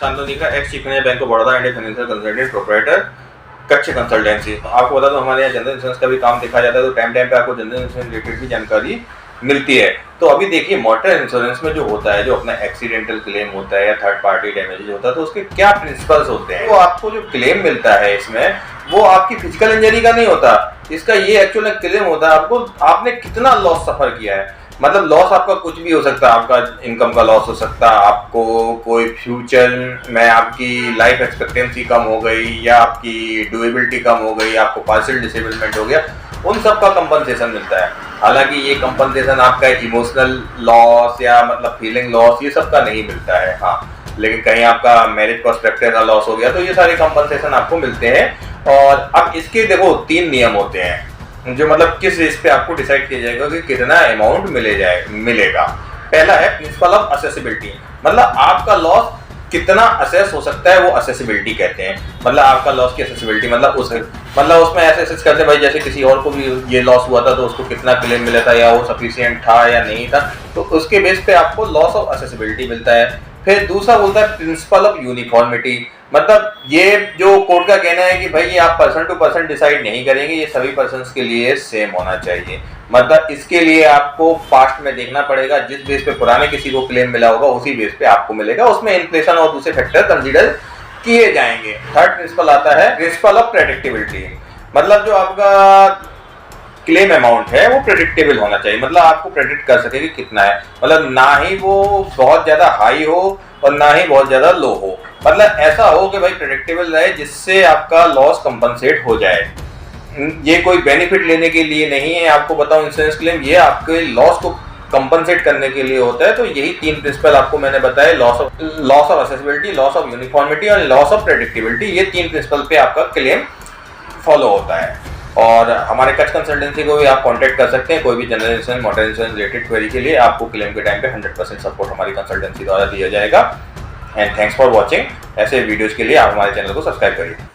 चांदनी का ex chief manager bank of Baroda and financial consultant proprietor Kutch consultancy. आपको बता दो हमारे यहाँ जनरल इंश्योरेंस का भी काम देखा जाता है, तो टाइम टाइम पे आपको जनरल इंश्योरेंस रिलेटेड भी जानकारी मिलती है। तो अभी देखिए मोटर इंश्योरेंस में जो होता है, जो अपना एक्सीडेंटल क्लेम होता है या थर्ड पार्टी डैमेज होता है, तो उसके क्या प्रिंसिपल्स होते हैं। तो आपको जो क्लेम मिलता है इसमें, वो आपकी फिजिकल इंजरी का नहीं होता, इसका ये एक्चुअल क्लेम होता है आपको आपने कितना लॉस सफर किया है। मतलब लॉस आपका कुछ भी हो सकता है, आपका इनकम का लॉस हो सकता है, आपको कोई फ्यूचर में आपकी लाइफ एक्सपेक्टेंसी कम हो गई, या आपकी ड्यूरेबिलिटी कम हो गई, आपको पार्शियल डिसेबलमेंट हो गया, उन सब का कंपनसेशन मिलता है। हालांकि ये कंपनसेशन आपका इमोशनल लॉस या मतलब फीलिंग लॉस ये सब का नहीं मिलता है। हाँ, लेकिन कहीं आपका मैरिज पर्सपेक्टिव का लॉस हो गया तो ये सारे कंपनसेशन आपको मिलते हैं। और अब इसके देखो 3 नियम होते हैं, जो मतलब किस बेस पे आपको डिसाइड किया जाएगा कि कितना अमाउंट मिलेगा। पहला है प्रिंसिपल ऑफ असेसिबिलिटी, मतलब आपका लॉस कितना असेस हो सकता है, वो असेसिबिलिटी कहते हैं। मतलब आपका लॉस की असेसिबिलिटी मतलब उसमें ऐसे असेस करते हैं भाई, जैसे किसी और को भी ये लॉस हुआ था तो उसको कितना क्लेम मिला था, या वो सफिशिएंट था या नहीं था, तो उसके बेस पे आपको लॉस ऑफ असेसिबिलिटी मिलता है। फिर दूसरा बोलता है प्रिंसिपल ऑफ यूनिफॉर्मिटी, मतलब ये जो कोर्ट का कहना है कि भाई ये आप पर्सन टू पर्सन डिसाइड नहीं करेंगे, ये सभी पर्सन्स के लिए सेम होना चाहिए। मतलब इसके लिए आपको पास्ट में देखना पड़ेगा, जिस बेस पे पुराने किसी को क्लेम मिला होगा उसी बेस पे आपको मिलेगा, उसमें इन्फ्लेशन और दूसरे फैक्टर कंसीडर किए जाएंगे। थर्ड प्रिंसिपल आता है प्रिंसिपल ऑफ प्रेडिक्टेबिलिटी, मतलब जो आपका क्लेम अमाउंट है वो प्रेडिक्टेबल होना चाहिए, मतलब आपको प्रेडिक्ट कर सके कि कितना है, मतलब ना ही वो बहुत ज्यादा हाई हो और ना ही बहुत ज्यादा लो हो, मतलब ऐसा हो कि भाई प्रेडिक्टेबल रहे, जिससे आपका लॉस कंपनसेट हो जाए। ये कोई बेनिफिट लेने के लिए नहीं है, आपको बताऊं इंश्योरेंस क्लेम ये आपके लॉस को कंपनसेट करने के लिए होता है। तो यही 3 प्रिंसिपल आपको मैंने बताया, loss of accessibility, loss of uniformity और लॉस ऑफ प्रेडिक्टेबिलिटी, ये 3 प्रिंसिपल पे आपका क्लेम फॉलो होता है। और हमारे कच्छ कंसल्टेंसी को भी आप कांटेक्ट कर सकते हैं, कोई भी general insurance motor insurance related query के लिए आपको क्लेम के टाइम पे 100% सपोर्ट हमारी कंसल्टेंसी द्वारा दिया जाएगा। And thanks for watching. ऐसे वीडियोज के लिए आप हमारे चैनल को सब्सक्राइब करिए।